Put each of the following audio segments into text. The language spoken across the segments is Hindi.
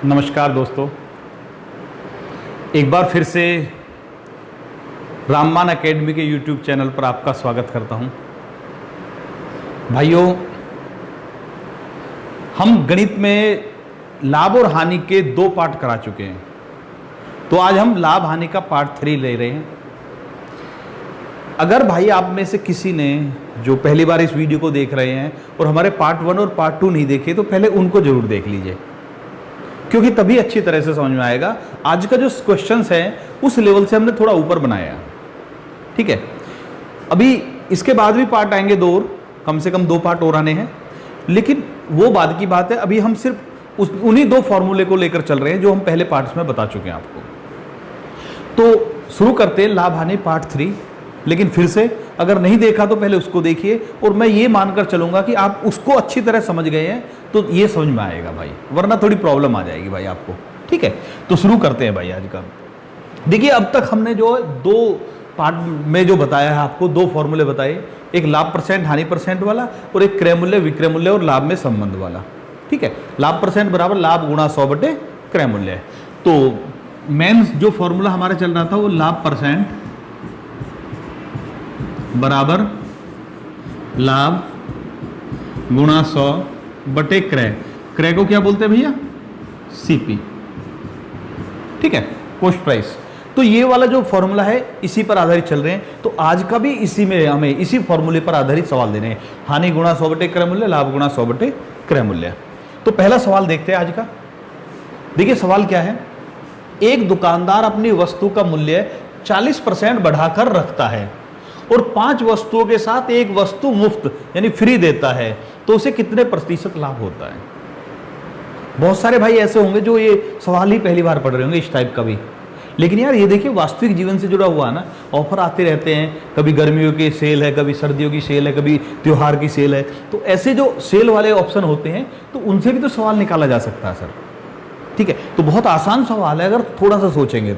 नमस्कार दोस्तों, एक बार फिर से राममान एकेडमी के YouTube चैनल पर आपका स्वागत करता हूं। भाइयों, हम गणित में लाभ और हानि के 2 पार्ट करा चुके हैं, तो आज हम लाभ हानि का पार्ट 3 ले रहे हैं। अगर भाई आप में से किसी ने जो पहली बार इस वीडियो को देख रहे हैं और हमारे पार्ट 1 और पार्ट 2 नहीं देखे, तो पहले उनको जरूर देख लीजिए, क्योंकि तभी अच्छी तरह से समझ में आएगा। आज का जो क्वेश्चंस है उस लेवल से हमने थोड़ा ऊपर बनाया, ठीक है। अभी इसके बाद भी पार्ट आएंगे 2 और, कम से कम 2 पार्ट और आने हैं, लेकिन वो बाद की बात है। अभी हम सिर्फ उन्हीं 2 फॉर्मूले को लेकर चल रहे हैं जो हम पहले पार्ट्स में बता चुके हैं आपको। तो शुरू करते हैं लाभ हानि पार्ट 3। लेकिन फिर से अगर नहीं देखा तो पहले उसको देखिए, और मैं ये मानकर चलूंगा कि आप उसको अच्छी तरह समझ गए हैं तो ये समझ में आएगा भाई, वरना थोड़ी प्रॉब्लम आ जाएगी भाई आपको, ठीक है। तो शुरू करते हैं भाई आज का। देखिए, अब तक हमने जो 2 पार्ट में जो बताया है आपको, 2 फॉर्मूले बताए, एक लाभ परसेंट हानि परसेंट वाला और एक क्रय मूल्य विक्रय मूल्य और लाभ में संबंध वाला, ठीक है। लाभ परसेंट बराबर लाभ गुणा 100 बटे क्रय मूल्य है। तो मेन जो फॉर्मूला हमारा चल रहा था वो लाभ परसेंट बराबर लाभ गुणा 100 बटे क्रय। क्रय को क्या बोलते हैं भैया? सीपी, ठीक है, कॉस्ट प्राइस। तो ये वाला जो फॉर्मूला है इसी पर आधारित चल रहे हैं। तो आज का भी इसी में हमें इसी फॉर्मूले पर आधारित सवाल देने हैं। हानि गुणा 100 बटे क्रय मूल्य, लाभ गुणा 100 बटे क्रय मूल्य। तो पहला सवाल देखते हैं आज का। देखिए सवाल क्या है। एक दुकानदार अपनी वस्तु का मूल्य 40% बढ़ाकर रखता है और 5 वस्तुओं के साथ एक वस्तु मुफ्त यानी फ्री देता है, तो उसे कितने प्रतिशत लाभ होता है? बहुत सारे भाई ऐसे होंगे जो ये सवाल ही पहली बार पढ़ रहे होंगे इस टाइप का भी। लेकिन यार ये देखिए, वास्तविक जीवन से जुड़ा हुआ है ना। ऑफर आते रहते हैं, कभी गर्मियों की सेल है, कभी सर्दियों की सेल है, कभी त्योहार की सेल है। तो ऐसे जो सेल वाले ऑप्शन होते हैं तो उनसे भी तो सवाल निकाला जा सकता है सर, ठीक है। तो बहुत आसान सवाल है अगर थोड़ा सा सोचेंगे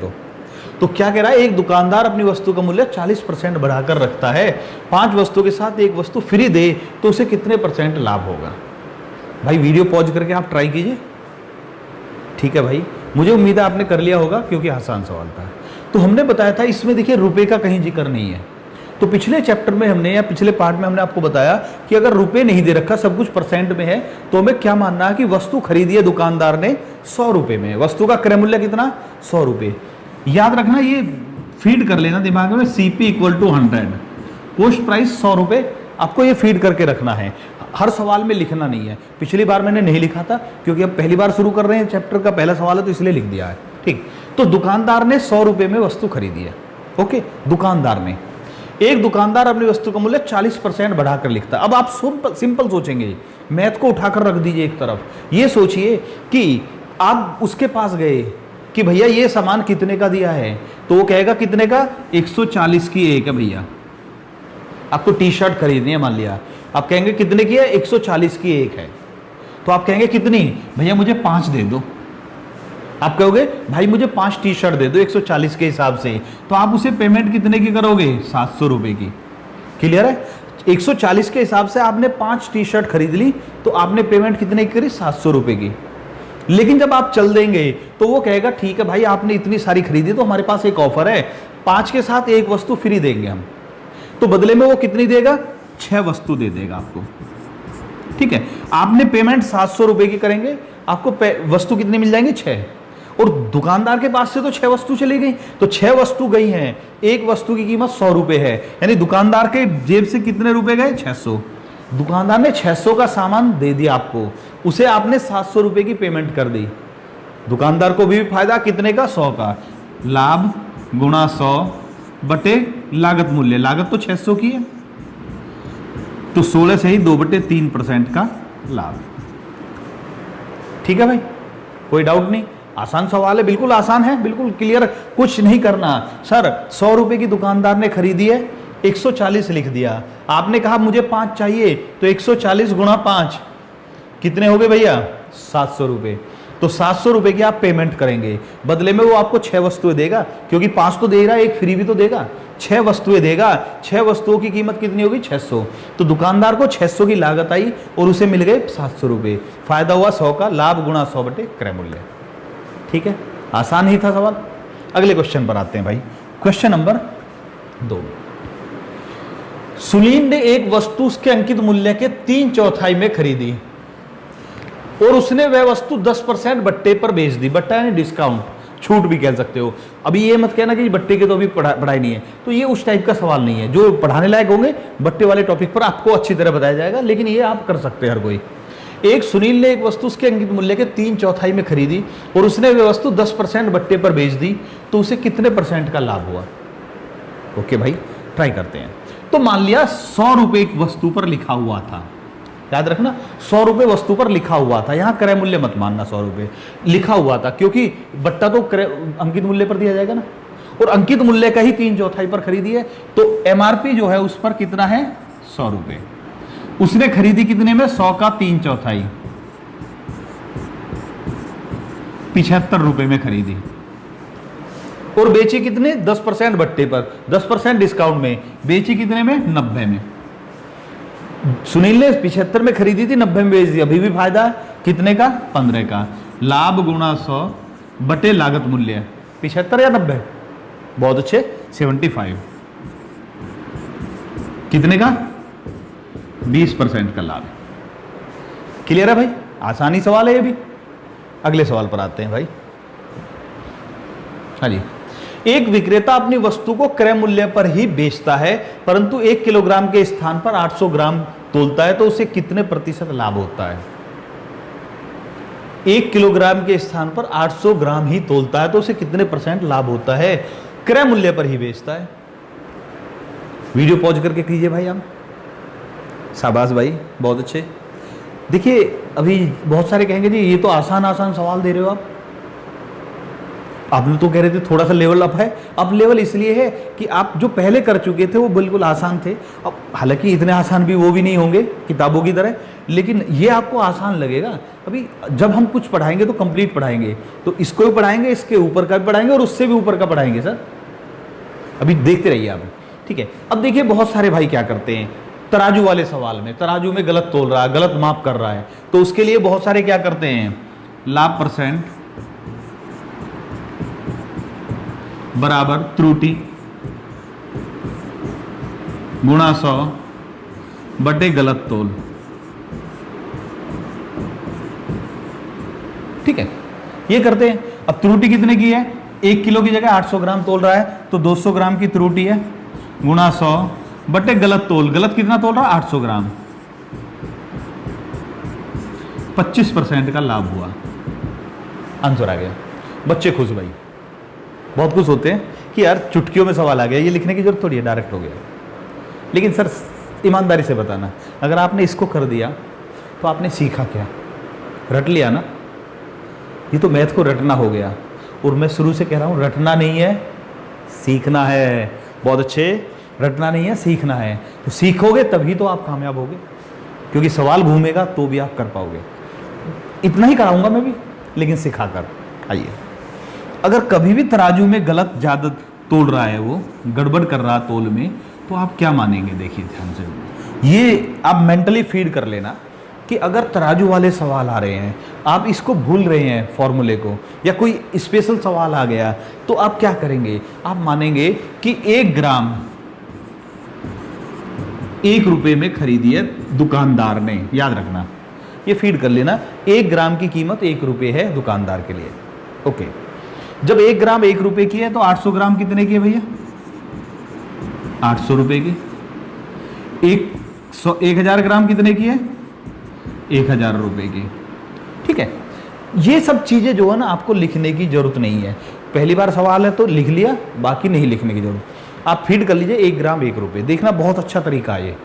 तो क्या कह रहा है? एक दुकानदार अपनी वस्तु का मूल्य 40% बढ़ाकर रखता है, 5 वस्तुओं के साथ एक वस्तु फ्री दे, तो उसे कितने % लाभ होगा? भाई वीडियो पॉज करके आप ट्राई कीजिए, ठीक है भाई। मुझे उम्मीद है आपने कर लिया होगा क्योंकि आसान सवाल था। तो हमने बताया था इसमें देखिए रुपए का कहीं जिक्र नहीं है। तो पिछले चैप्टर में हमने या पिछले पार्ट में हमने आपको बताया कि अगर रुपए नहीं दे रखा, सब कुछ % में है, तो हमें क्या मानना है कि वस्तु खरीदी है दुकानदार ने 100 रुपए में, वस्तु का क्रय मूल्य कितना? 100 रुपए। याद रखना, ये फीड कर लेना दिमाग में, CP = 100, कॉस्ट प्राइस 100 रुपए। आपको ये फीड करके रखना है, हर सवाल में लिखना नहीं है। पिछली बार मैंने नहीं लिखा था क्योंकि अब पहली बार शुरू कर रहे हैं, चैप्टर का पहला सवाल है तो इसलिए लिख दिया है, ठीक। तो दुकानदार ने 100 रुपए में वस्तु खरीदी है, ओके। दुकानदार ने, एक दुकानदार अपनी वस्तु का मूल्य 40% बढ़ाकर लिखता है। अब आप सिंपल सोचेंगे, मैथ को उठाकर रख दीजिए एक तरफ। ये सोचिए कि आप उसके पास गए कि भैया ये सामान कितने का दिया है, तो वो कहेगा कितने का? 140 की एक है भैया। आपको टी-शर्ट खरीदनी है, मान लिया आप कहेंगे कितने की है? 140 की एक है। तो आप कहेंगे कितनी? भैया मुझे 5 दे दो। आप कहोगे भाई मुझे 5 टी-शर्ट दे दो 140 के हिसाब से। तो आप उसे पेमेंट कितने की करोगे? 700 रुपए की। क्लियर है? 140 के हिसाब से आपने 5 टी-शर्ट खरीद ली, तो आपने पेमेंट कितने की करी? 700 रुपए की। लेकिन जब आप चल देंगे तो वो कहेगा ठीक है भाई, आपने इतनी सारी खरीदी तो हमारे पास एक ऑफर है, 5 के साथ एक वस्तु फ्री देंगे हम। तो बदले में वो कितनी देगा? 6 वस्तु दे देगा आपको, ठीक है। आपने पेमेंट 700 रुपए की करेंगे, आपको वस्तु कितनी मिल जाएंगी? 6। और दुकानदार के पास से तो 6 वस्तु चली गई, तो 6 वस्तु गई हैं, एक वस्तु की कीमत 100 रुपए है, यानी दुकानदार के जेब से कितने रुपए गए? 600। दुकानदार ने 600 का सामान दे दिया आपको, उसे आपने 700 रुपए की पेमेंट कर दी। दुकानदार को भी फायदा कितने का? 100 का। लाभ गुणा 100 बटे लागत मूल्य, लागत तो 600 की है, तो 16 से ही 2/3% का लाभ। ठीक है भाई, कोई डाउट नहीं। आसान सवाल है, बिल्कुल आसान है, बिल्कुल क्लियर, कुछ नहीं करना। सर 100 रुपए की दुकानदार ने खरीदी है, 140 लिख दिया, आपने कहा मुझे 5 चाहिए, तो 140 गुणा 5 कितने हो गए भैया? 700 रुपए। तो 700 रुपए की आप पेमेंट करेंगे, बदले में वो आपको 6 वस्तुएं देगा, क्योंकि 5 तो दे रहा है, एक फ्री भी तो देगा। 6 वस्तुएं देगा, 6 वस्तुओं की कीमत कितनी होगी? 600। तो दुकानदार को 600 की लागत आई और उसे मिल गए 700 रुपए। फायदा हुआ 100 का, लाभ गुणा 100 बटे क्रय मूल्य। ठीक है, आसान ही था सवाल। अगले क्वेश्चन पर आते हैं भाई। Question number 2। सुनील ने एक वस्तु उसके अंकित मूल्य के 3/4 में खरीदी और उसने वह वस्तु 10% बट्टे पर बेच दी। बट्टा यानी डिस्काउंट, छूट भी कह सकते हो। अभी ये मत कहना कि बट्टे के तो अभी पढ़ाई नहीं है, तो ये उस टाइप का सवाल नहीं है। जो पढ़ाने लायक होंगे बट्टे वाले टॉपिक पर आपको अच्छी तरह बताया जाएगा, लेकिन ये आप कर सकते हैं हर कोई। एक सुनील ने एक वस्तु उसके अंकित मूल्य के 3/4 में खरीदी और उसने वह वस्तु 10% बट्टे पर बेच दी, तो उसे कितने % का लाभ हुआ? ओके भाई, ट्राई करते हैं। तो मान लिया 100 रुपए एक वस्तु पर लिखा हुआ था, याद रखना 100 रुपए वस्तु पर लिखा हुआ था। यहां क्रय मूल्य मत मानना, 100 रुपए लिखा हुआ था, क्योंकि बट्टा तो अंकित मूल्य पर दिया जाएगा ना, और अंकित मूल्य का ही 3/4 पर खरीदी है, तो एमआरपी जो है उस पर कितना है? 100 रुपए। उसने खरीदी कितने में? 100 का 3/4, 75 रुपए में खरीदी, और बेची कितने? 10% बट्टे पर, 10% डिस्काउंट में। बेची कितने में? 90 में। सुनील ने 75 में खरीदी थी, 90 में बेच दी, अभी भी फायदा है। कितने का? 15 का। लाभ गुणा 100 बटे लागत मूल्य 75 या 90? बहुत अच्छे, 75। कितने का? 20% का लाभ। क्लियर है भाई? आसानी सवाल है ये भी। अगले सवाल पर आते हैं भाई। हाँ जी। एक विक्रेता अपनी वस्तु को क्रय मूल्य पर ही बेचता है, परंतु 1 किलोग्राम के स्थान पर 800 ग्राम तोलता है, तो उसे कितने % लाभ होता है? 1 किलोग्राम के स्थान पर 800 ग्राम ही तोलता है, तो उसे कितने % लाभ होता है? क्रय मूल्य पर ही बेचता है। वीडियो पॉज करके कीजिए भाई आप। शाबाश भाई, बहुत अच्छे। देखिए, अभी बहुत सारे कहेंगे जी ये तो आसान आसान सवाल दे रहे हो आप लोग तो कह रहे थे थोड़ा सा लेवल अप है। अब लेवल इसलिए है कि आप जो पहले कर चुके थे वो बिल्कुल आसान थे। अब हालांकि इतने आसान भी वो भी नहीं होंगे किताबों की तरह, लेकिन ये आपको आसान लगेगा। अभी जब हम कुछ पढ़ाएंगे तो कंप्लीट पढ़ाएंगे, तो इसको भी पढ़ाएंगे, इसके ऊपर का भी पढ़ाएंगे और उससे भी ऊपर का पढ़ाएंगे सर। अभी देखते रहिए आप, ठीक है। अब देखिए बहुत सारे भाई क्या करते हैं, तराजू वाले सवाल में तराजू में गलत तोल रहा है, गलत माप कर रहा है, तो उसके लिए बहुत सारे क्या करते हैं, लाभ % बराबर त्रुटि गुणा 100 बटे गलत तोल। ठीक है, ये करते हैं। अब त्रुटि कितने की है? 1 किलो की जगह 800 ग्राम तोल रहा है, तो 200 ग्राम की त्रुटि है गुणा 100 बटे गलत तोल। गलत कितना तोल रहा है? 800 ग्राम। 25% का लाभ हुआ। आंसर आ गया। बच्चे खुश भाई, बहुत खुश होते हैं कि यार चुटकियों में सवाल आ गया, ये लिखने की जरूरत थोड़ी है, डायरेक्ट हो गया। लेकिन सर ईमानदारी से बताना, अगर आपने इसको कर दिया तो आपने सीखा क्या? रट लिया ना? ये तो मैथ को रटना हो गया, और मैं शुरू से कह रहा हूँ रटना नहीं है, सीखना है। बहुत अच्छे, रटना नहीं है, सीखना है। तो सीखोगे तभी तो आप कामयाब होगे, क्योंकि सवाल घूमेगा तो भी आप कर पाओगे। इतना ही कराऊंगा मैं भी, लेकिन सिखा कर। आइए, अगर कभी भी तराजू में गलत ज़्यादा तोल रहा है, वो गड़बड़ कर रहा तोल में, तो आप क्या मानेंगे? देखिए ध्यान से, ये आप मेंटली फीड कर लेना कि अगर तराजू वाले सवाल आ रहे हैं, आप इसको भूल रहे हैं फॉर्मूले को, या कोई स्पेशल सवाल आ गया, तो आप क्या करेंगे? आप मानेंगे कि 1 ग्राम 1 रुपये में खरीदी है दुकानदार ने। याद रखना, ये फीड कर लेना, 1 ग्राम की कीमत 1 रुपये है दुकानदार के लिए। ओके, जब 1 ग्राम 1 रुपये की है, तो 800 ग्राम कितने की है भैया? 800 रुपये की। 1000 ग्राम कितने की है? 1000 रुपये की। ठीक है, ये सब चीज़ें जो है ना, आपको लिखने की जरूरत नहीं है। पहली बार सवाल है तो लिख लिया, बाकी नहीं लिखने की जरूरत। आप फीड कर लीजिए 1 ग्राम 1 रुपये। देखना बहुत अच्छा तरीका है ये।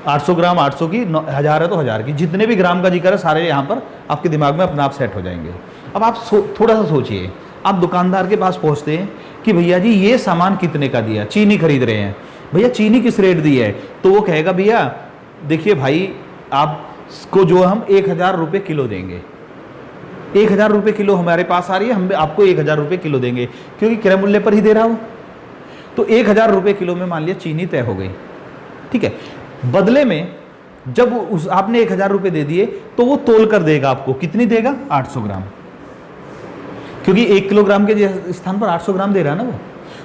800 ग्राम 800 की, 1000 है तो 1000 की। जितने भी ग्राम का जिक्र है सारे यहाँ पर आपके दिमाग में अपने आप सेट हो जाएंगे। अब आप थोड़ा सा सोचिए, आप दुकानदार के पास पहुँचते हैं कि भैया जी ये सामान कितने का दिया? चीनी खरीद रहे हैं, भैया चीनी किस रेट दी है? तो वो कहेगा भैया देखिए भाई, आपको जो हम 1000 रुपये किलो देंगे, 1000 रुपये किलो हमारे पास आ रही है, हम आपको 1000 रुपये किलो देंगे, क्योंकि क्रय मूल्य पर ही दे रहा हूँ। तो 1000 रुपये किलो में मान लिया चीनी तय हो गई। ठीक है, बदले में जब आपने 1000 रुपये दे दिए, तो वो तोल कर देगा आपको। कितनी देगा? 800 ग्राम। क्योंकि 1 किलोग्राम के स्थान पर 800 ग्राम दे रहा है ना वो,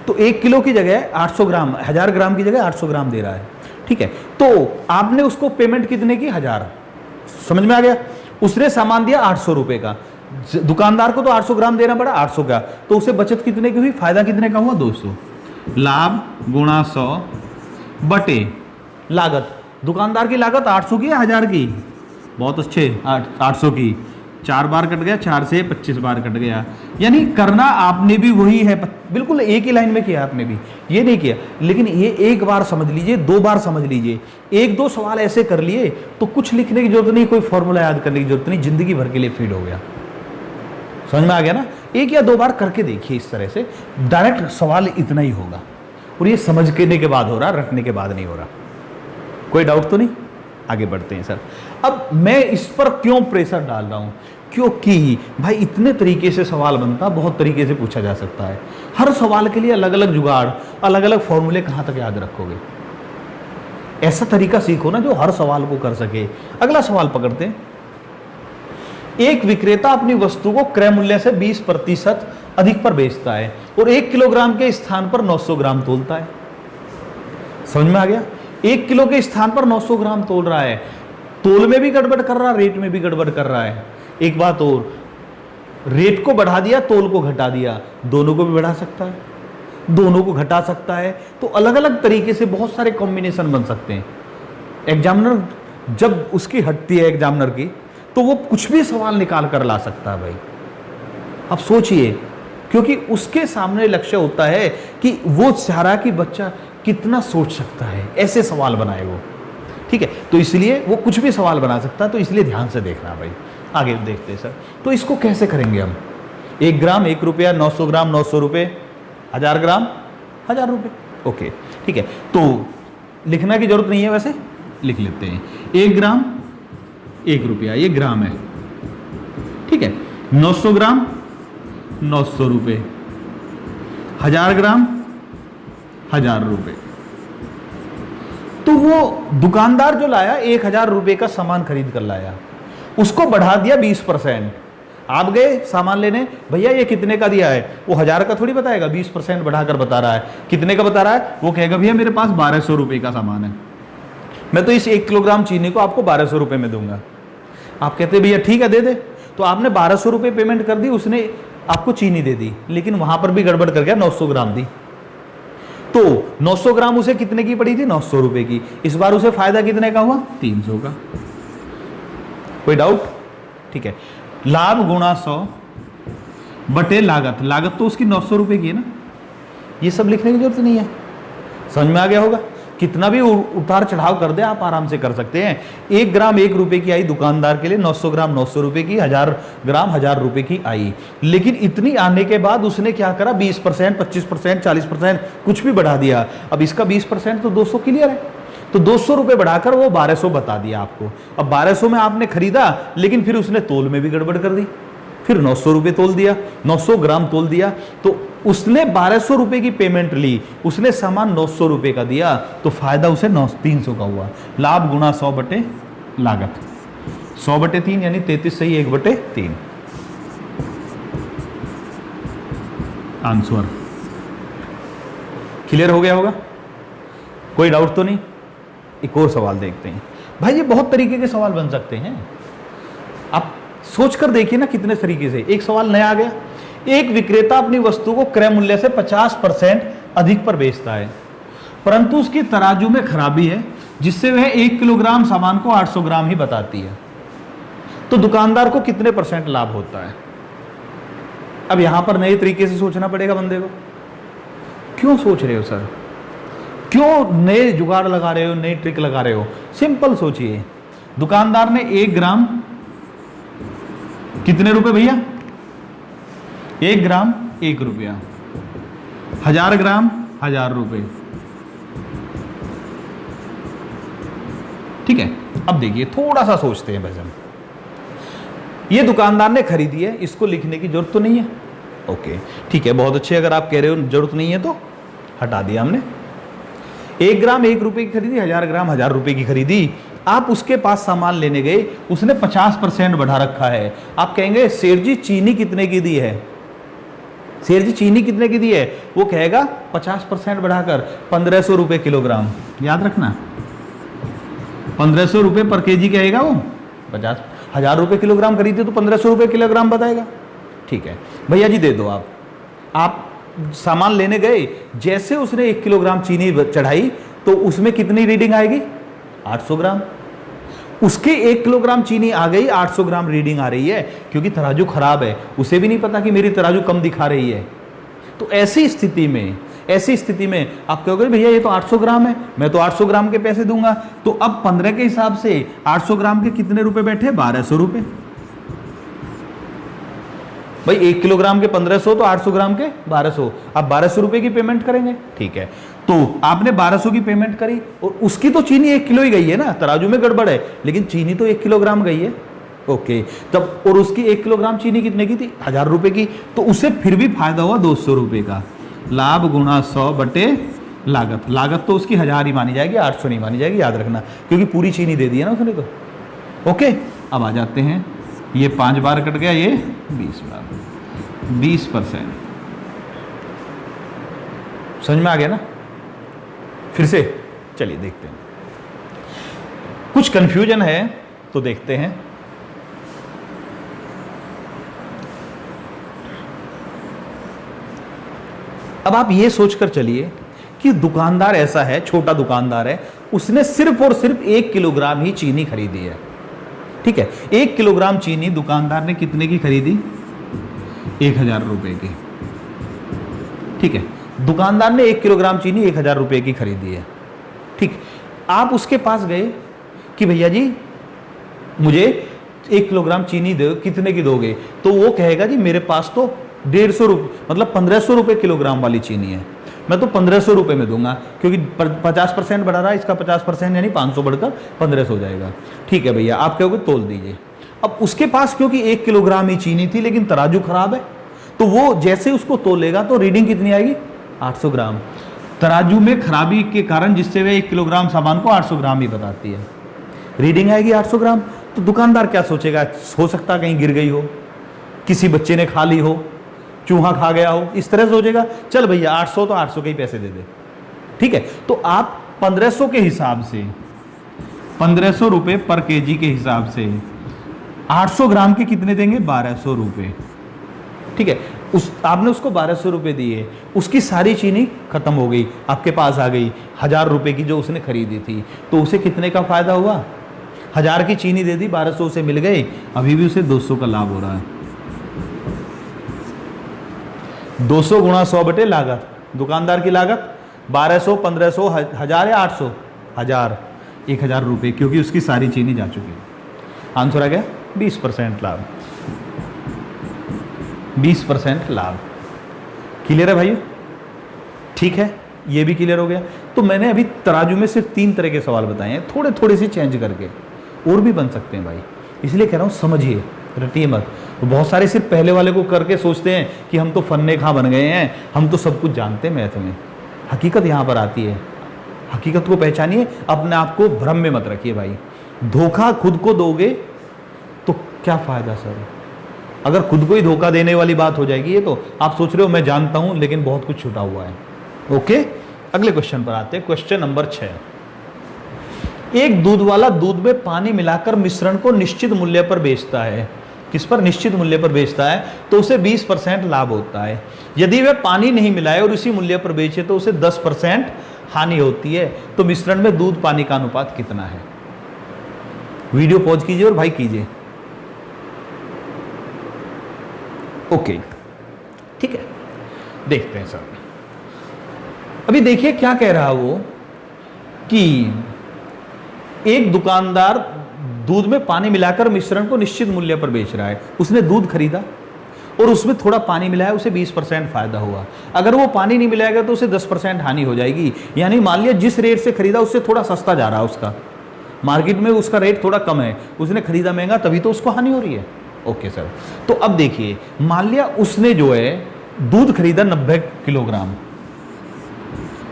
तो 1 किलो की जगह 800 ग्राम, 1000 ग्राम की जगह 800 ग्राम दे रहा है। ठीक है, तो आपने उसको पेमेंट कितने की, 1000, समझ में आ गया। उसने सामान दिया 800 रुपए का, दुकानदार को तो 800 ग्राम देना पड़ा, 800 का, तो उसे बचत कितने की हुई, फायदा कितने का हुआ, 200। लाभ गुणा 100 बटे लागत, दुकानदार की लागत 800 की या 1000 की, बहुत अच्छे, 800 की, 4 बार कट गया, 4 से 25 बार कट गया, यानी करना आपने भी वही है, बिल्कुल एक ही लाइन में किया आपने भी, ये नहीं किया। लेकिन ये एक बार समझ लीजिए, 2 बार समझ लीजिए, 1-2 सवाल ऐसे कर लिए तो कुछ लिखने की जरूरत नहीं, कोई फॉर्मूला याद करने की जरूरत नहीं, जिंदगी भर के लिए फीड हो गया। समझ में आ गया ना। 1 या 2 बार करके देखिए, इस तरह से डायरेक्ट सवाल इतना ही होगा, और ये समझ के बाद हो रहा, रटने के बाद नहीं हो रहा। कोई डाउट तो नहीं, आगे बढ़ते हैं सर। अब मैं इस पर क्यों प्रेशर डाल रहा हूं, क्योंकि भाई इतने तरीके से सवाल बनता, बहुत तरीके से पूछा जा सकता है, हर सवाल के लिए अलग अलग जुगाड़, अलग अलग फॉर्मूले, कहां तक याद रखोगे। ऐसा तरीका सीखो ना जो हर सवाल को कर सके। अगला सवाल पकड़ते हैं। एक विक्रेता अपनी वस्तु को क्रय मूल्य से 20% अधिक पर बेचता है और 1 किलोग्राम के स्थान पर 900 ग्राम तोलता है। समझ में आ गया। 1 किलो के स्थान पर 900 ग्राम तोल रहा है, तोल में भी गड़बड़ कर रहा है, रेट में भी गड़बड़ कर रहा है। एक बात और, रेट को बढ़ा दिया, तोल को घटा दिया, दोनों को भी बढ़ा सकता है, दोनों को घटा सकता है, तो अलग अलग तरीके से बहुत सारे कॉम्बिनेशन बन सकते हैं। एग्जामिनर जब उसकी हटती है एग्जामिनर की, तो वो कुछ भी सवाल निकाल कर ला सकता है भाई। अब सोचिए, क्योंकि उसके सामने लक्ष्य होता है कि वो चाह रहा कि बच्चा कितना सोच सकता है, ऐसे सवाल बनाए वो। ठीक है, तो इसलिए वो कुछ भी सवाल बना सकता है, तो इसलिए ध्यान से देखना भाई। आगे देखते हैं सर, तो इसको कैसे करेंगे हम। 1 ग्राम 1 रुपया, 900 ग्राम 900 रुपये, 1000 ग्राम 1000 रुपये। ओके ठीक है, तो लिखना की जरूरत नहीं है, वैसे लिख लेते हैं। 1 ग्राम 1 रुपया, ये ग्राम है, ठीक है। 900 ग्राम 900 रुपये, 1000 ग्राम 1000 रुपये। तो वो दुकानदार जो लाया 1000 रुपये का सामान खरीद कर लाया, उसको बढ़ा दिया 20%। आप गए सामान लेने, भैया ये कितने का दिया है, वो 1000 का थोड़ी बताएगा, 20% बढ़ाकर बता रहा है। कितने का बता रहा है, वो कहेगा भैया मेरे पास 1200 रुपये का सामान है, मैं तो इस 1 किलोग्राम चीनी को आपको 1200 रुपये में दूंगा। आप कहते भैया ठीक है दे दे, तो आपने 1200 रुपये पेमेंट कर दी, उसने आपको चीनी दे दी, लेकिन वहां पर भी गड़बड़ कर गया, 900 ग्राम दी। तो 900 ग्राम उसे कितने की पड़ी थी, 900 रुपये की। इस बार उसे फायदा कितने का हुआ, 300 का। कोई डाउट, ठीक है। लाभ गुणा 100 बटे लागत, लागत तो उसकी 900 रुपये की है ना, ये सब लिखने की जरूरत नहीं है, समझ में आ गया होगा। कितना भी उतार चढ़ाव कर दे आप आराम से कर सकते हैं। 1 ग्राम 1 रुपये की आई दुकानदार के लिए, 900 ग्राम 900 रुपये की, 1000 ग्राम 1000 रुपये की आई। लेकिन इतनी आने के बाद उसने क्या करा, 20%, 25%, 40% कुछ भी बढ़ा दिया। अब इसका 20% तो 200 क्लियर है, तो 200 रुपये बढ़ाकर वो 1200 बता दिया आपको। अब 1200 में आपने खरीदा, लेकिन फिर उसने तोल में भी गड़बड़ कर दी, फिर 900 रुपये तोल दिया, 900 ग्राम तोल दिया, तो उसने 1200 रुपये की पेमेंट ली, उसने सामान 900 रुपये का दिया, तो फायदा उसे 300 का हुआ। लाभ गुणा 100 बटे लागत, 100 बटे 3 यानी 33 सही 1 बटे 3 आंसर। क्लियर हो गया होगा, कोई डाउट तो नहीं। एक और सवाल देखते हैं भाई, ये बहुत तरीके के सवाल बन सकते हैं, आप सोचकर देखिए ना कितने तरीके से। एक सवाल नया आ गया, एक विक्रेता अपनी वस्तु को क्रय मूल्य से 50% अधिक पर बेचता है, परंतु उसकी तराजू में खराबी है, जिससे वह 1 किलोग्राम सामान को 800 ग्राम ही बताती है, तो दुकानदार को कितने % लाभ होता है। अब यहां पर नए तरीके से सोचना पड़ेगा बंदे को। क्यों सोच रहे हो सर, क्यों नए जुगाड़ लगा रहे हो, नई ट्रिक लगा रहे हो। सिंपल सोचिए, दुकानदार ने 1 ग्राम कितने रुपए भैया, 1 ग्राम 1 रुपया, 1000 ग्राम 1000 रुपये, ठीक है। अब देखिए थोड़ा सा सोचते हैं भजन, ये दुकानदार ने खरीदी है, इसको लिखने की जरूरत तो नहीं है। ओके ठीक है, बहुत अच्छे। अगर आप कह रहे हो जरूरत नहीं है तो हटा दिया हमने। 1 ग्राम 1 रुपये की खरीदी, 1000 ग्राम 1000 रुपये की खरीदी। आप उसके पास सामान लेने गए, उसने 50% बढ़ा रखा है। आप कहेंगे सेठ जी चीनी कितने की दी है, शेर जी चीनी कितने की दी है, वो कहेगा 50% बढ़ाकर 1500 रुपये किलोग्राम। याद रखना 1500 रुपये पर केजी कहेगा वो, 50,000 रुपये किलोग्राम खरीदते तो 1500 रुपये किलोग्राम बताएगा। ठीक है भैया जी दे दो आप सामान लेने गए, जैसे उसने 1 किलोग्राम चीनी चढ़ाई तो उसमें कितनी रीडिंग आएगी, 800 ग्राम। उसके 1 किलोग्राम चीनी आ गई, 800 ग्राम रीडिंग आ रही है, क्योंकि तराजू खराब है, उसे भी नहीं पता कि मेरी तराजू कम दिखा रही है। तो ऐसी स्थिति में आप कहोगे भैया ये तो 800 ग्राम है, मैं तो 800 ग्राम के पैसे दूंगा। तो अब 15 के हिसाब से 800 ग्राम के कितने रुपए बैठे, 1200 रुपए। भाई 1 किलोग्राम के 1500 तो 800 ग्राम के 1200, आप 1200 रुपए की पेमेंट करेंगे। ठीक है, तो आपने 1200 की पेमेंट करी और उसकी तो चीनी 1 किलो ही गई है ना, तराजू में गड़बड़ है, लेकिन चीनी तो 1 किलोग्राम गई है। ओके, तब और उसकी 1 किलोग्राम चीनी कितने की थी, 1000 रुपए की, तो उसे फिर भी फायदा हुआ 200 रुपए का। लाभ गुणा 100 बटे लागत तो उसकी 1000 ही मानी जाएगी, 800 नहीं मानी जाएगी, याद रखना, क्योंकि पूरी चीनी दे दी है ना उसने तो। ओके, अब आ जाते हैं, ये 5 बार कट गया, ये 20 बार, 20%। समझ में आ गया ना। फिर से चलिए देखते हैं, कुछ कंफ्यूजन है तो देखते हैं। अब आप ये सोचकर चलिए कि दुकानदार ऐसा है, छोटा दुकानदार है, उसने सिर्फ और सिर्फ 1 किलोग्राम ही चीनी खरीदी है। ठीक है, 1 किलोग्राम चीनी दुकानदार ने कितने की खरीदी, 1000 रुपए की। ठीक है, दुकानदार ने 1 किलोग्राम चीनी 1000 रुपए की खरीदी है। ठीक, आप उसके पास गए कि भैया जी मुझे 1 किलोग्राम चीनी दो, कितने की दोगे, तो वो कहेगा जी मेरे पास तो 150 रुपये, मतलब 1500 रुपये किलोग्राम वाली चीनी है, मैं तो 1500 रुपये में दूंगा, क्योंकि 50% बढ़ा रहा है, इसका 50% यानी 500 बढ़कर 1500 हो जाएगा। ठीक है भैया, आप कहोगे तोल दीजिए। अब उसके पास क्योंकि 1 किलोग्राम ही चीनी थी, लेकिन तराजू खराब है, तो वो जैसे उसको तोलेगा तो रीडिंग कितनी आएगी, 800 ग्राम। तराजू में खराबी के कारण जिससे वे 1 किलोग्राम सामान को 800 ग्राम ही बताती है, रीडिंग आएगी 800 ग्राम। तो दुकानदार क्या सोचेगा, हो सकता कहीं गिर गई हो, किसी बच्चे ने खा ली हो, चूहा खा गया हो, इस तरह सोचेगा, चल भैया 800 तो 800 के ही पैसे दे दे। ठीक है, तो आप 1500 के हिसाब से, 1500 रुपये पर केजी के हिसाब से 800 ग्राम के कितने देंगे, 1200 रुपये। ठीक है, आपने उसको 1200 रुपये दिए, उसकी सारी चीनी खत्म हो गई, आपके पास आ गई 1000 रुपये की जो उसने खरीदी थी, तो उसे कितने का फायदा हुआ, 1000 की चीनी दे दी, 1200 उसे मिल गई, अभी भी उसे 200 का लाभ हो रहा है। 200 गुणा 100 बटे लागत, दुकानदार की लागत 1200, 1500, 1000 या 800, 1000 रुपये, क्योंकि उसकी सारी चीनी जा चुकी है। आंसर आ गया 20% लाभ, 20% लाभ। क्लियर है भाई? ठीक है, ये भी क्लियर हो गया। तो मैंने अभी तराजू में सिर्फ 3 तरह के सवाल बताए हैं, थोड़े थोड़े से चेंज करके, और भी बन सकते हैं भाई, इसलिए कह रहा हूँ समझिए, रटिए मत। तो बहुत सारे सिर्फ पहले वाले को करके सोचते हैं कि हम तो फन्ने खा बन गए हैं, हम तो सब कुछ जानते हैं मैथ में। हकीकत यहाँ पर आती है, हकीकत को पहचानिए, अपने आप को भ्रम में मत रखिए भाई। धोखा खुद को दोगे तो क्या फ़ायदा सर, अगर खुद को ही धोखा देने वाली बात हो जाएगी ये, तो आप सोच रहे हो मैं जानता हूँ लेकिन बहुत कुछ छुटा हुआ है। ओके, अगले क्वेश्चन पर आते हैं, क्वेश्चन नंबर 6। एक दूध वाला दूध में पानी मिलाकर मिश्रण को निश्चित मूल्य पर बेचता है, किस पर, निश्चित मूल्य पर बेचता है, तो उसे 20% लाभ होता है। यदि वह पानी नहीं मिलाए और उसी मूल्य पर बेचे तो उसे 10% हानि होती है। तो मिश्रण में दूध पानी का अनुपात कितना है? वीडियो पॉज कीजिए और भाई कीजिए। ओके, ठीक है, देखते हैं सर। अभी देखिए क्या कह रहा वो कि एक दुकानदार दूध में पानी मिलाकर मिश्रण को निश्चित मूल्य पर बेच रहा है। उसने दूध खरीदा और उसमें थोड़ा पानी मिलाया, उसे 20% फायदा हुआ। अगर वो पानी नहीं मिलाएगा तो उसे 10% हानि हो जाएगी। यानी मान लिया जिस रेट से खरीदा उससे थोड़ा सस्ता जा रहा है, उसका मार्केट में उसका रेट थोड़ा कम है, उसने खरीदा महंगा, तभी तो उसको हानि हो रही है। ओके सर, तो अब देखिए, मान लिया उसने जो है दूध खरीदा 90 किलोग्राम,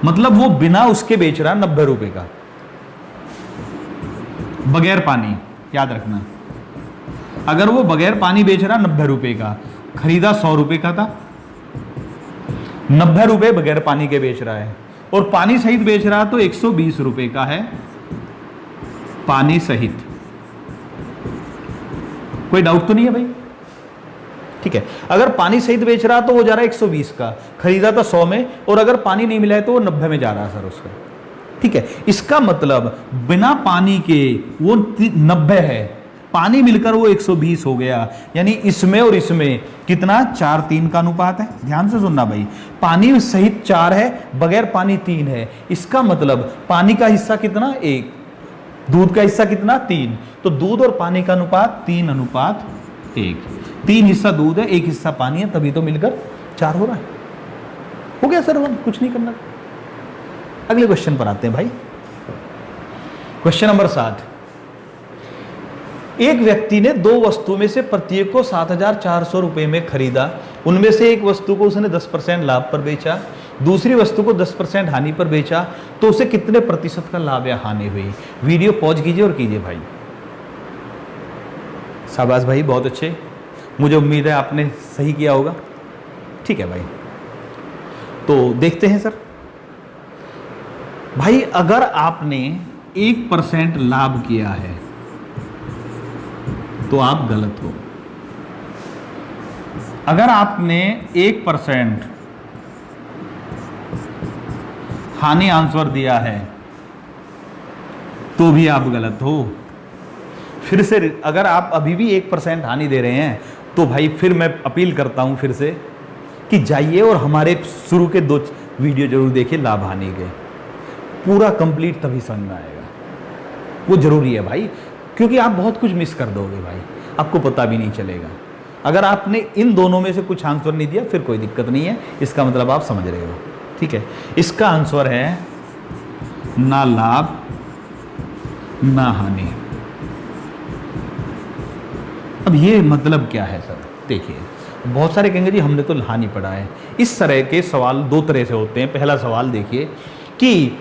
मतलब वो बिना उसके बेच रहा 90 रुपए का, बगैर पानी, याद रखना। अगर वो बगैर पानी बेच रहा 90 रुपए का, खरीदा 100 रुपए का था, 90 रुपए बगैर पानी के बेच रहा है, और पानी सहित बेच रहा तो 120 रुपए का है पानी सहित। कोई डाउट तो नहीं है भाई? ठीक है, अगर पानी सहित बेच रहा तो वो जा रहा है 120 का, खरीदा था 100 में, और अगर पानी नहीं मिला है तो वो 90 में जा रहा है सर उसका। ठीक है, इसका मतलब बिना पानी के वो 90 है, पानी मिलकर वो 120 हो गया। यानी इसमें और इसमें कितना 4:3 का अनुपात है। ध्यान से सुनना भाई, पानी सहित 4 है, बगैर पानी 3 है। इसका मतलब पानी का हिस्सा कितना 1, दूध का हिस्सा कितना 3, तो दूध और पानी का अनुपात 3:1। 3 हिस्सा दूध है, 1 हिस्सा पानी है, तभी तो मिलकर 4 हो रहा है। हो गया सर, कुछ नहीं करना। अगले क्वेश्चन पर आते हैं भाई। Question number 7। एक व्यक्ति ने 2 वस्तुओं में से प्रत्येक को 7,400 रुपए में खरीदा। उनमें से एक वस्तु को उसने 10% लाभ पर बेचा, दूसरी वस्तु को 10% हानि पर बेचा, तो उसे कितने प्रतिशत का लाभ या हानि हुई? वीडियो पॉज कीजिए और कीजिए भाई। शाबाश भाई, बहुत अच्छे, मुझे उम्मीद है आपने सही किया होगा। ठीक है भाई, तो देखते हैं सर। भाई अगर आपने 1% लाभ किया है तो आप गलत हो। अगर आपने 1% हानि आंसर दिया है तो भी आप गलत हो। फिर से अगर आप अभी भी 1% हानि दे रहे हैं तो भाई फिर मैं अपील करता हूं फिर से कि जाइए और हमारे शुरू के 2 वीडियो जरूर देखिए लाभ हानि के, पूरा कंप्लीट, तभी समझ में आएगा। वो जरूरी है भाई, क्योंकि आप बहुत कुछ मिस कर दोगे भाई, आपको पता भी नहीं चलेगा। अगर आपने इन दोनों में से कुछ आंसर नहीं दिया फिर कोई दिक्कत नहीं है, इसका मतलब आप समझ रहे हो। ठीक है, इसका आंसर है ना लाभ ना हानि। अब ये मतलब क्या है सर? देखिए, बहुत सारे कहेंगे जी हमने तो हानि पढ़ा है। इस तरह के सवाल 2 तरह से होते हैं। पहला सवाल देखिए कि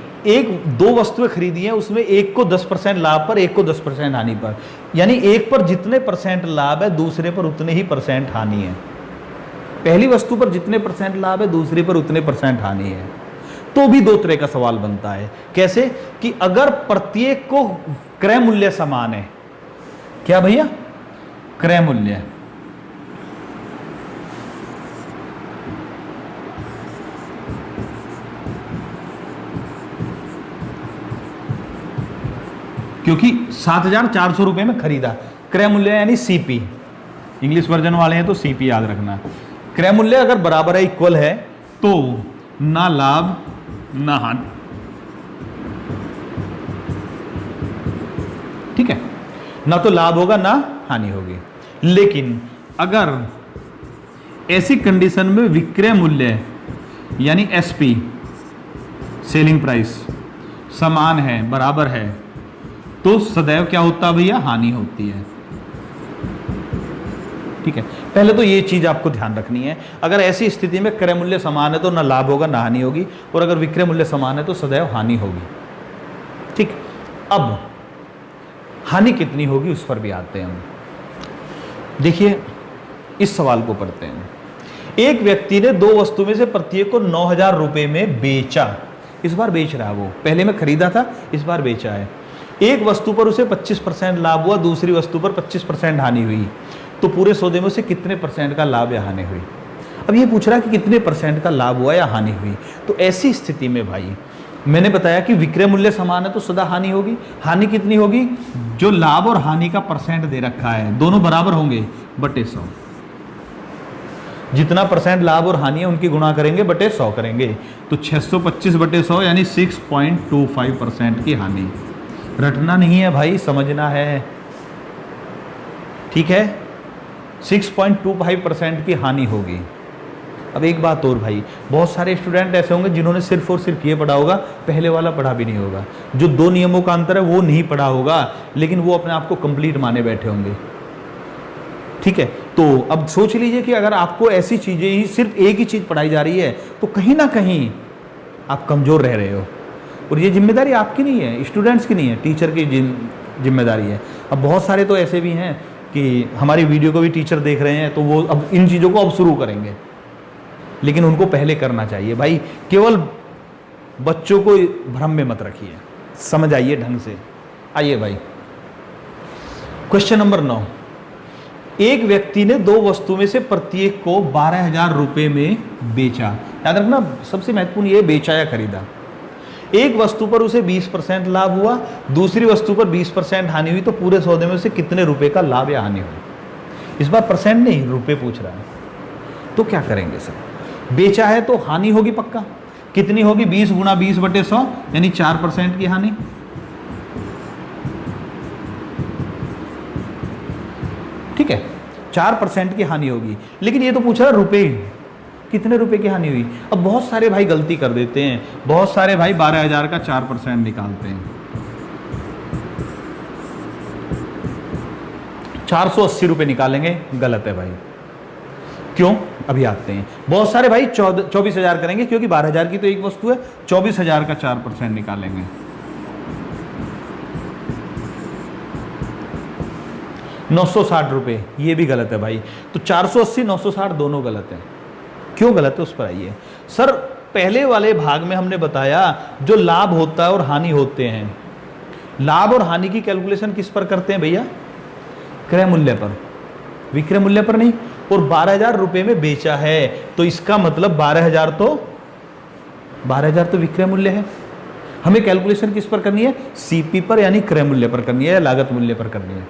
2 वस्तुएं खरीदी हैं, उसमें एक को 10% लाभ पर, एक को 10% हानि पर, यानी एक पर जितने % लाभ है दूसरे पर उतने ही % हानि है। पहली वस्तु पर जितने % लाभ है दूसरे पर उतने % हानि है। तो भी 2 तरह का सवाल बनता है। कैसे? कि अगर प्रत्येक को क्रय मूल्य समान है। क्या भैया? क्रय मूल्य, क्योंकि 7,400 रुपए में खरीदा, क्रय मूल्य यानी सीपी, इंग्लिश वर्जन वाले हैं तो सीपी याद रखना। क्रय मूल्य अगर बराबर है, इक्वल है, तो ना लाभ ना हानि। ठीक है, ना तो लाभ होगा ना हानि होगी। लेकिन अगर ऐसी कंडीशन में विक्रय मूल्य यानी एसपी, सेलिंग प्राइस, समान है, बराबर है, तो सदैव क्या होता है भैया? हानि होती है। ठीक है, पहले तो ये चीज आपको ध्यान रखनी है। अगर ऐसी स्थिति में क्रय मूल्य समान है तो ना लाभ होगा ना हानि होगी, और अगर विक्रय मूल्य समान है तो सदैव हानि होगी। ठीक, अब हानि कितनी होगी उस पर भी आते हैं हम। देखिए, इस सवाल को पढ़ते हैं। एक व्यक्ति ने 2 वस्तु में से प्रत्येक को 9,000 रुपए में बेचा। इस बार बेच रहा है वो, पहले में खरीदा था, इस बार बेचा है। एक वस्तु पर उसे 25% लाभ हुआ, दूसरी वस्तु पर 25% हानि हुई, तो पूरे सौदे में उसे कितने % का लाभ या हानि हुई? अब ये पूछ रहा है कि कितने % का लाभ हुआ या हानि हुई। तो ऐसी स्थिति में भाई मैंने बताया कि विक्रय मूल्य समान है तो सदा हानि होगी। हानि कितनी होगी? जो लाभ और हानि का % दे रखा है दोनों बराबर होंगे बटे 100। जितना % लाभ और हानि है उनकी गुणा करेंगे बटे 100 करेंगे, तो 625 बटे 100 यानी 6.25% की हानि। रटना नहीं है भाई, समझना है। ठीक है, 6.25% की हानि होगी। अब एक बात और भाई, बहुत सारे स्टूडेंट ऐसे होंगे जिन्होंने सिर्फ और सिर्फ ये पढ़ा होगा, पहले वाला पढ़ा भी नहीं होगा। जो 2 नियमों का अंतर है वो नहीं पढ़ा होगा, लेकिन वो अपने आप को कंप्लीट माने बैठे होंगे। ठीक है, तो अब सोच लीजिए कि अगर आपको ऐसी चीजें ही, सिर्फ एक ही चीज पढ़ाई जा रही है, तो कहीं ना कहीं आप कमजोर रह रहे हो। और ये जिम्मेदारी आपकी नहीं है, स्टूडेंट्स की नहीं है, टीचर की जिम्मेदारी है। अब बहुत सारे तो ऐसे भी हैं कि हमारी वीडियो को भी टीचर देख रहे हैं, तो वो अब इन चीज़ों को अब शुरू करेंगे। लेकिन उनको पहले करना चाहिए भाई। केवल बच्चों को भ्रम में मत रखिए, समझ आइए ढंग से। आइए भाई, क्वेश्चन नंबर 9। एक व्यक्ति ने दो वस्तु में से प्रत्येक को 12,000 रुपए में बेचा। याद रखना, सबसे महत्वपूर्ण ये बेचा या खरीदा। एक वस्तु पर उसे 20% लाभ हुआ, दूसरी वस्तु पर 20% हानि हुई, तो पूरे सौदे में उसे कितने रुपए का लाभ या हानि हुई? इस बार परसेंट नहीं, रुपए पूछ रहा है। तो क्या करेंगे सर? बेचा है तो हानि होगी पक्का। कितनी होगी? 20 गुणा 20/100 यानी 4% की हानि। ठीक है, 4% की हानि होगी। लेकिन ये तो पूछ रहा है रुपए, कितने रुपए की हानि हुई। अब बहुत सारे भाई गलती कर देते हैं, बहुत सारे भाई 12,000 का 4% निकालते हैं। 480 रुपए निकालेंगे, गलत है भाई। क्यों? अभी आते हैं। बहुत सारे भाई 24,000 करेंगे, क्योंकि 12,000 की तो एक वस्तु है, 24,000 का 4% निकालेंगे। 960 रुपए, ये भी गलत है भाई। तो 480 960 दोनों गलत है। क्यों गलत है उस पर आइए। सर पहले वाले भाग में हमने बताया जो लाभ होता है और हानि होते हैं, लाभ और हानि की कैलकुलेशन किस पर करते हैं भैया? क्रय मूल्य पर, विक्रय मूल्य पर नहीं। और 12,000 रुपए में बेचा है, तो इसका मतलब 12,000 तो विक्रय मूल्य है। हमें कैलकुलेशन किस पर करनी है? सीपी पर, यानी क्रय मूल्य पर करनी है या लागत मूल्य पर करनी है।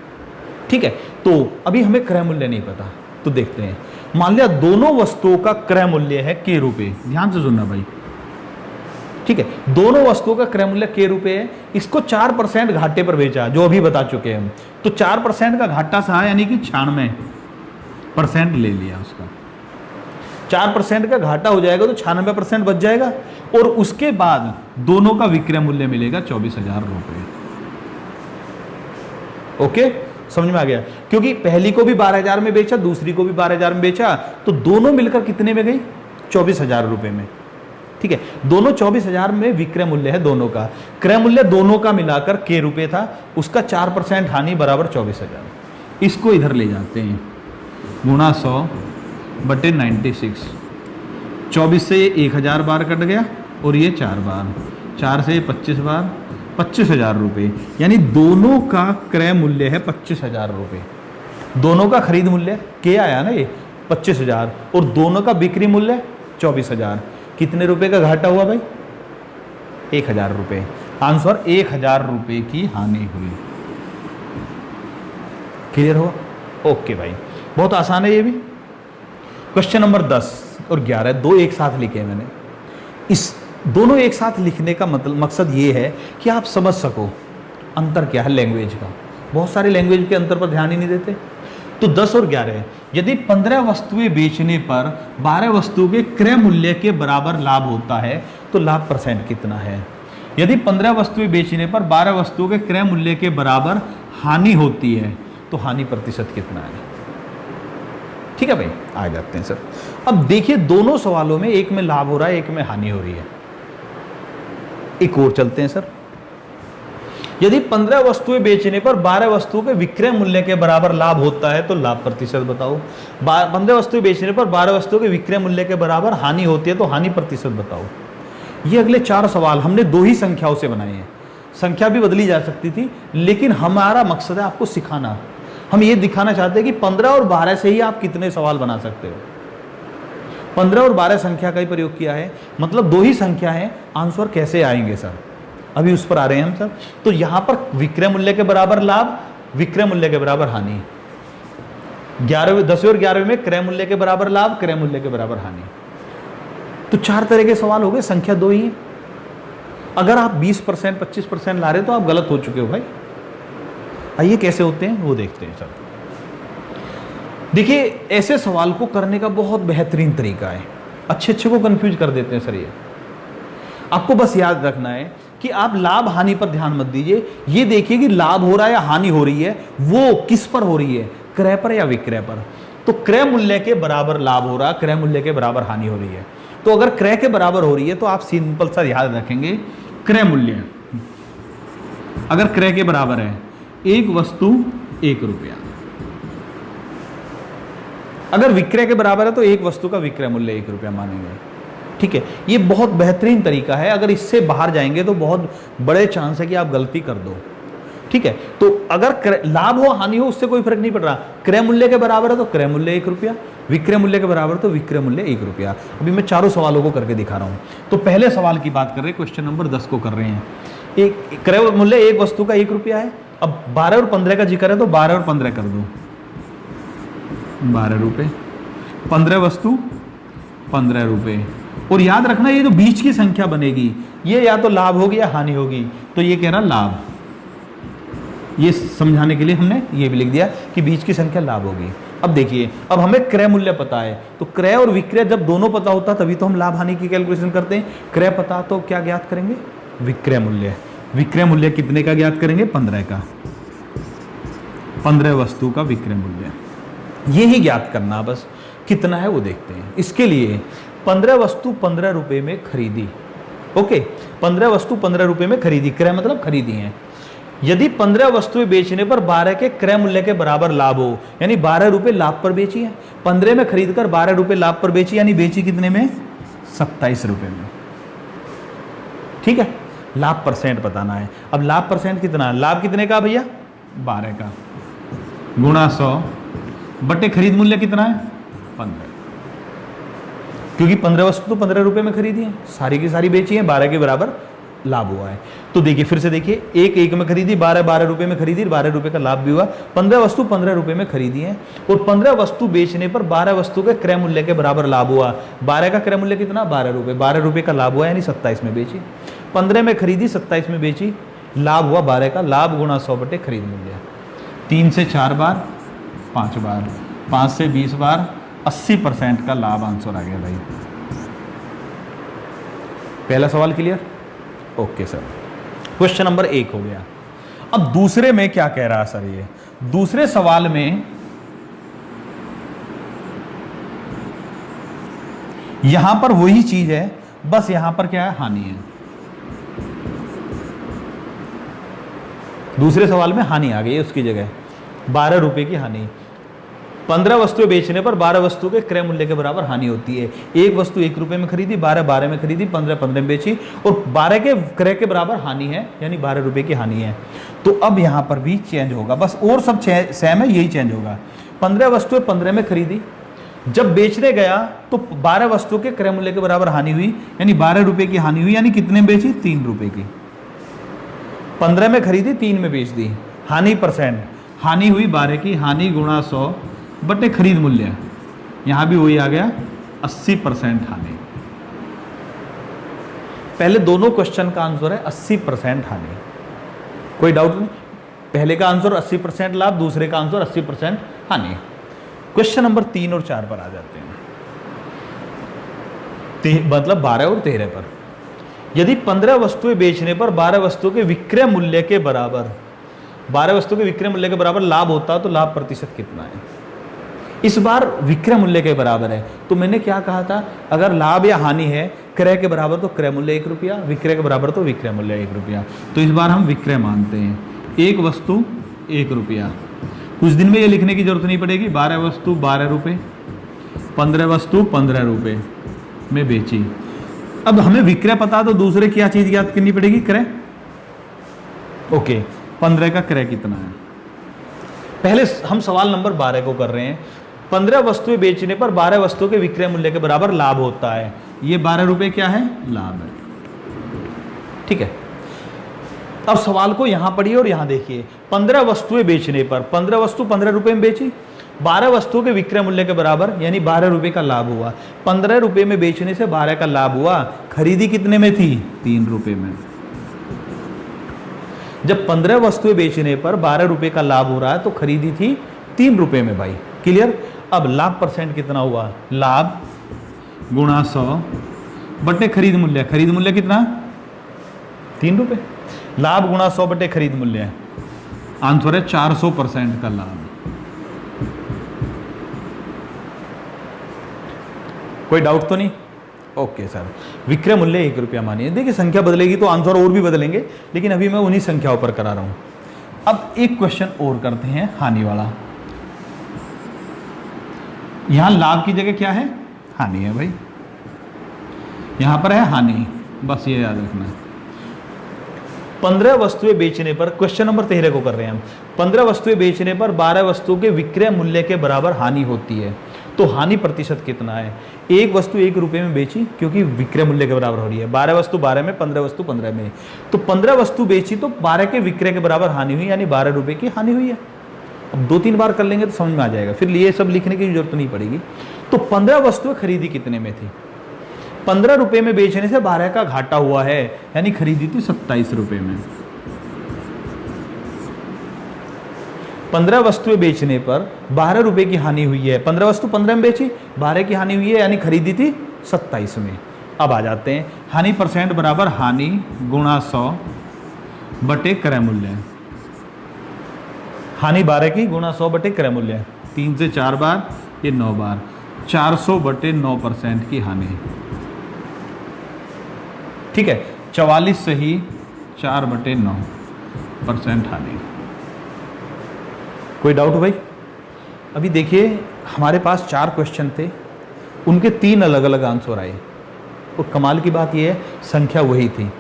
ठीक है, तो अभी हमें क्रय मूल्य नहीं पता, तो देखते हैं। मान लिया दोनों वस्तुओं का क्रय मूल्य है k रुपए, ध्यान से सुनना भाई। ठीक है, दोनों वस्तुओं का क्रय मूल्य k रुपए है। इसको 4% घाटे पर बेचा, जो अभी बता चुके हैं हम। तो 4% का घाटा सहा, यानी कि 96% ले लिया उसका। 4% का घाटा हो जाएगा तो 96% बच जाएगा। और उसके बाद दोनों का विक्रय मूल्य मिलेगा 24,000 रुपए। ओके, समझ में आ गया? क्योंकि पहली को भी 12,000 में बेचा, दूसरी को भी 12,000 में बेचा, तो दोनों मिलकर कितने में गई? 24,000 रुपए में। ठीक है, दोनों 24,000 में विक्रय मूल्य है दोनों का। क्रय मूल्य दोनों का मिलाकर k रुपए था, उसका 4% हानि बराबर 24,000। इसको इधर ले जाते हैं, गुणा 100/96। 24 से 1,000 बार कट गया, और ये 4 बार, 4 से 25 बार, 25,000 रुपये। यानी दोनों का क्रय मूल्य है 25,000 रुपये। दोनों का खरीद मूल्य क्या आया ना, ये 25,000, और दोनों का बिक्री मूल्य 24,000। कितने रुपए का घाटा हुआ भाई? 1,000 रुपये। आंसर 1,000 रुपये की हानि हुई। क्लियर हुआ? ओके भाई, बहुत आसान है ये भी। क्वेश्चन नंबर 10 और 11 दो एक साथ लिखे हैं मैंने। इस दोनों एक साथ लिखने का मतलब मकसद ये है कि आप समझ सको अंतर क्या है लैंग्वेज का। बहुत सारे लैंग्वेज के अंतर पर ध्यान ही नहीं देते। तो 10 और 11, यदि 15 वस्तुएं बेचने पर 12 वस्तुओं के क्रय मूल्य के बराबर लाभ होता है, तो लाभ परसेंट कितना है? यदि 15 वस्तुएं बेचने पर 12 वस्तुओं के क्रय मूल्य के बराबर हानि होती है, तो हानि प्रतिशत कितना है? ठीक है भाई, आ जाते हैं सर। अब देखिए दोनों सवालों में, एक में लाभ हो रहा है, एक में हानि हो रही है। एक और चलते हैं सर। यदि 15 वस्तुएं बेचने पर 12 वस्तुओं के विक्रय मूल्य के बराबर लाभ होता है, तो लाभ प्रतिशत बताओ। 15 वस्तुएं बेचने पर 12 वस्तुओं के विक्रय मूल्य के बराबर हानि होती है, तो हानि प्रतिशत बताओ। ये अगले 4 सवाल हमने 2 ही संख्याओं से बनाए हैं। संख्या भी बदली जा सकती थी, लेकिन हमारा मकसद है आपको सिखाना। हम ये दिखाना चाहते हैं कि 15 और 12 से ही आप कितने सवाल बना सकते हो। 15 और 12 संख्या का ही प्रयोग किया है, मतलब 2 ही संख्या है। आंसर कैसे आएंगे सर? अभी उस पर आ रहे हैं हम सर। तो यहां पर विक्रय मूल्य के बराबर लाभ, विक्रय मूल्य के बराबर हानि। 10वें और 11वें में क्रय मूल्य के बराबर लाभ, क्रय मूल्य के बराबर हानि। तो 4 तरह के सवाल हो गए, संख्या 2 ही है। अगर आप 20% 25% ला रहे तो आप गलत हो चुके हो भाई। आइए कैसे होते हैं वो देखते हैं सर। देखिए ऐसे सवाल को करने का बहुत बेहतरीन तरीका है। अच्छे को कंफ्यूज कर देते हैं सर। ये आपको बस याद रखना है कि आप लाभ हानि पर ध्यान मत दीजिए। ये देखिए कि लाभ हो रहा है या हानि हो रही है, वो किस पर हो रही है, क्रय पर या विक्रय पर। तो क्रय मूल्य के बराबर लाभ हो रहा है, क्रय मूल्य के बराबर हानि हो रही है। तो अगर क्रय के बराबर हो रही है तो आप सिंपल सा याद रखेंगे क्रय मूल्य। अगर क्रय के बराबर है, एक वस्तु 1 रुपया, अगर विक्रय के बराबर है तो एक वस्तु का विक्रय मूल्य 1 रुपया मानेंगे। ठीक है, ये बहुत बेहतरीन तरीका है। अगर इससे बाहर जाएंगे तो बहुत बड़े चांस है कि आप गलती कर दो। ठीक है, तो अगर लाभ हो हानि हो उससे कोई फर्क नहीं पड़ रहा। क्रय मूल्य के बराबर है तो क्रय मूल्य 1 रुपया, विक्रय मूल्य के बराबर तो विक्रय मूल्य 1 रुपया। अभी मैं चारों सवालों को करके दिखा रहा हूं। तो पहले सवाल की बात कर रहे हैं, क्वेश्चन नंबर 10 को कर रहे हैं। एक क्रय मूल्य एक वस्तु का 1 रुपया है। अब 12 और 15 का जिक्र है तो 12 और 15 कर दो, 12 रुपये। 15 वस्तु 15 रुपये। और याद रखना ये जो बीच की संख्या बनेगी ये या तो लाभ होगी या हानि होगी। तो ये कह रहा लाभ, ये समझाने के लिए हमने ये भी लिख दिया कि बीच की संख्या लाभ होगी। अब देखिए, अब हमें क्रय मूल्य पता है तो क्रय और विक्रय जब दोनों पता होता तभी तो हम लाभ हानि की कैलकुलेशन करते हैं। क्रय पता तो क्या ज्ञात करेंगे, विक्रय मूल्य। विक्रय मूल्य कितने का ज्ञात करेंगे, 15 का। 15 वस्तु का विक्रय मूल्य यही ज्ञात करना, बस कितना है वो देखते हैं। इसके लिए 15 वस्तु 15 रुपए में खरीदी। ओके, 15 वस्तु 15 रुपए में खरीदी, क्रय मतलब खरीदी है। यदि 15 वस्तुएं बेचने पर 12 के क्रय मूल्य के बराबर लाभ हो, यानी 12 रुपए लाभ पर बेची है। 15 में खरीदकर 12 रुपए लाभ पर बेची, यानी बेची कितने में, 27 रुपए में। ठीक है, लाभ परसेंट बताना है। अब लाभ परसेंट कितना है, लाभ कितने का भैया, 12 का, गुणा 100 बटे खरीद मूल्य कितना है, 15। क्योंकि 15 वस्तु तो 15 रुपए में खरीदी है, सारी की सारी बेची है, 12 के बराबर लाभ हुआ है। तो देखिए फिर से देखिए, एक में खरीदी, 12 रुपए में खरीदी, 12 रुपए का लाभ भी हुआ। 15 वस्तु 15 रुपए में खरीदी है और 15 वस्तु बेचने पर 12 वस्तु के क्रय मूल्य के बराबर लाभ हुआ। 12 का क्रय मूल्य कितना, 12 रुपए, 12 रुपए का लाभ हुआ, यानी 27 में बेची। 15 में खरीदी, 27 में बेची, लाभ हुआ 12 का। लाभ गुणा 100 बटे खरीद मूल्य। 3 से 4 बार, 5 बार, 5 से 20 बार, 80% का लाभ आंसर आ गया भाई। पहला सवाल clear, okay sir. Question number 1 हो गया। अब दूसरे में क्या कह रहा है सर, ये दूसरे सवाल में यहां पर वही चीज है, बस यहां पर क्या है, हानि है। दूसरे सवाल में हानि आ गई है, उसकी जगह 12 रुपए की हानि। 15 वस्तुएं बेचने पर 12 वस्तु के क्रय मूल्य के बराबर हानि होती है। एक वस्तु 1 रुपए में खरीदी, 12 में खरीदी, 15 में बेची और 12 के क्रय के बराबर हानि है, यानी 12 रुपए की हानि है। तो अब यहां पर भी चेंज होगा, बस और सब सेम है, यही चेंज होगा। 15 वस्तुएं 15 में खरीदी, जब बेचने गया तो 12 वस्तु के क्रय मूल्य के बराबर हानि हुई, यानी 12 रुपए की हानि हुई, यानी कितने में बेची, 3 रुपए की। 15 में खरीदी, 3 में बेच दी, हानि परसेंट, हानि हुई 12 की, हानि गुणा 100 बटे खरीद मूल्य। यहां भी वही आ गया, 80% हानि। पहले दोनों क्वेश्चन का आंसर है 80% हानि, कोई डाउट नहीं। पहले का आंसर 80% लाभ, दूसरे का आंसर 80% हानि। क्वेश्चन नंबर 3 और 4 पर आ जाते हैं, मतलब 12 और 13 पर। यदि 15 वस्तुएं बेचने पर 12 वस्तुओं के विक्रय मूल्य के बराबर, 12 वस्तुओं के विक्रय मूल्य के बराबर लाभ होता तो लाभ प्रतिशत कितना है। इस बार विक्रय मूल्य के बराबर है, तो मैंने क्या कहा था, अगर लाभ या हानि है क्रय के बराबर तो क्रय मूल्य 1 रुपया, विक्रय के बराबर तो विक्रय मूल्य 1 रुपया। तो इस बार हम विक्रय मानते हैं, एक वस्तु 1 रुपया। कुछ दिन में ये लिखने की जरूरत नहीं पड़ेगी, 12 वस्तु 12 रुपये, 15 वस्तु 15 रुपये में बेची। अब हमें विक्रय पता, तो दूसरे क्या चीज याद करनी पड़ेगी, क्रय। ओके, 15 का क्रय कितना है। पहले हम सवाल नंबर 12 को कर रहे हैं। 15 वस्तुएं बेचने पर 12 वस्तुओं के विक्रय मूल्य के बराबर लाभ होता है। ये 12 रुपए क्या है, लाभ है। ठीक है, अब सवाल को यहां पढ़िए और यहां देखिए। 15 वस्तुएं बेचने पर, 15 वस्तु 15 रुपए में बेची, 12 वस्तुओं के विक्रय मूल्य के बराबर, यानी 12 रुपए का लाभ हुआ। 15 रुपए में बेचने से 12 का लाभ हुआ। खरीदी कितने में थी, 3 रुपए में। जब 15 वस्तुएं बेचने पर 12 रुपए का लाभ हो रहा है तो खरीदी थी 3 रुपए में भाई। क्लियर। अब लाभ परसेंट कितना हुआ, लाभ गुणा 100 बटे खरीद मूल्य। खरीद मूल्य कितना, 3 रुपए। लाभ गुणा 100 बटे खरीद मूल्य, आंसर है 400% का लाभ। कोई डाउट तो नहीं, ओके सर। विक्रय मूल्य 1 रुपया मानिए। देखिए संख्या बदलेगी तो आंसर और भी बदलेंगे, लेकिन अभी मैं उन्हीं संख्याओं पर करा रहा हूं। अब एक क्वेश्चन और करते हैं हानि वाला। यहां लाभ की जगह क्या है, हानि है भाई, यहां पर है हानि, बस ये याद रखना है। 15 वस्तुएं बेचने पर, क्वेश्चन नंबर 13 को कर रहे हैं हम, 15 वस्तुएं बेचने पर 12 वस्तुओं के विक्रय मूल्य के बराबर हानि होती है, तो हानि प्रतिशत कितना है। एक वस्तु 1 रुपये में बेची क्योंकि विक्रय मूल्य के बराबर हो रही है, 12 वस्तु 12 में, 15 वस्तु 15 में, तो 15 वस्तु बेची तो 12 के विक्रय के बराबर हानि हुई, यानी 12 रुपये की हानि हुई है। अब 2-3 बार कर लेंगे तो समझ में आ जाएगा, फिर ये सब लिखने की जरूरत नहीं पड़ेगी। तो 15 वस्तुएं खरीदी कितने में थी, 15 रुपये में बेचने से 12 का घाटा हुआ है, यानी खरीदी थी 27 रुपये में। 15 वस्तुएं बेचने पर 12 रुपये की हानि हुई है, 15 वस्तु 15 में बेची, 12 की हानि हुई है, यानी खरीदी थी 27 में। अब आ जाते हैं, हानि परसेंट बराबर हानि गुणा 100 बटे क्रय मूल्य, हानि 12 की गुणा 100 बटे क्रय मूल्य, 3 से 4 बार, ये 9 बार, 400 बटे 9% की हानि, ठीक है। 44 सही, 4 बटे 9% हानि। कोई डाउट भाई? अभी देखिए हमारे पास 4 क्वेश्चन थे, उनके 3 अलग अलग आंसर आए, और कमाल की बात यह है संख्या वही थी।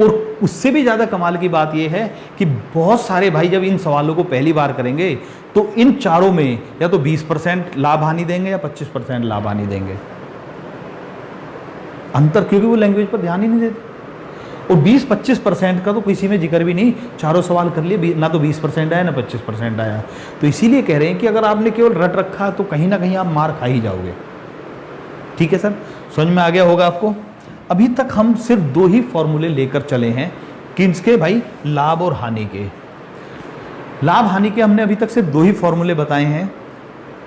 और उससे भी ज़्यादा कमाल की बात यह है कि बहुत सारे भाई जब इन सवालों को पहली बार करेंगे तो इन चारों में या तो 20% लाभ हानि देंगे या 25% लाभ हानि देंगे, अंतर, क्योंकि वो लैंग्वेज पर ध्यान ही नहीं देते। और 20-25% का तो किसी में जिक्र भी नहीं, चारों सवाल कर लिए, ना तो 20% आया ना 25% आया। तो इसीलिए कह रहे हैं कि अगर आपने केवल रट रखा तो कहीं ना कहीं आप मार खा ही जाओगे। ठीक है सर, समझ में आ गया होगा आपको। अभी तक हम सिर्फ 2 ही फॉर्मूले लेकर चले हैं, किसके भाई, लाभ और हानि के। लाभ हानि के हमने अभी तक सिर्फ 2 ही फॉर्मूले बताए हैं।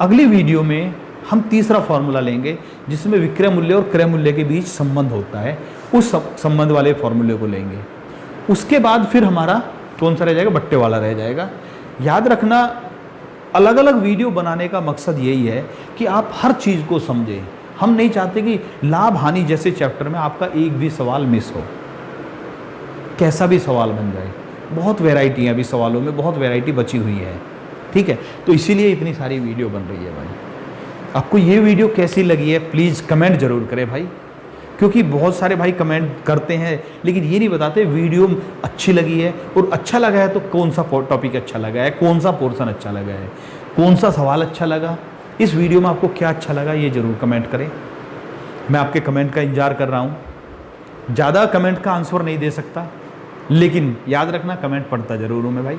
अगली वीडियो में हम तीसरा फॉर्मूला लेंगे जिसमें विक्रय मूल्य और क्रय मूल्य के बीच संबंध होता है, उस संबंध वाले फॉर्मूले को लेंगे। उसके बाद फिर हमारा कौन सा रह जाएगा, बट्टे वाला रह जाएगा। याद रखना, अलग अलग वीडियो बनाने का मकसद यही है कि आप हर चीज़ को समझें। हम नहीं चाहते कि लाभ हानि जैसे चैप्टर में आपका एक भी सवाल मिस हो, कैसा भी सवाल बन जाए। बहुत वैरायटी है अभी सवालों में, बहुत वैरायटी बची हुई है, ठीक है। तो इसीलिए इतनी सारी वीडियो बन रही है भाई। आपको ये वीडियो कैसी लगी है प्लीज़ कमेंट जरूर करें भाई, क्योंकि बहुत सारे भाई कमेंट करते हैं लेकिन ये नहीं बताते वीडियो अच्छी लगी है, और अच्छा लगा है तो कौन सा टॉपिक अच्छा लगा है, कौन सा पोर्शन अच्छा लगा है, कौन सा सवाल अच्छा लगा, इस वीडियो में आपको क्या अच्छा लगा ये ज़रूर कमेंट करें। मैं आपके कमेंट का इंतजार कर रहा हूँ। ज़्यादा कमेंट का आंसर नहीं दे सकता, लेकिन याद रखना कमेंट पढ़ता ज़रूर हूँ मैं भाई।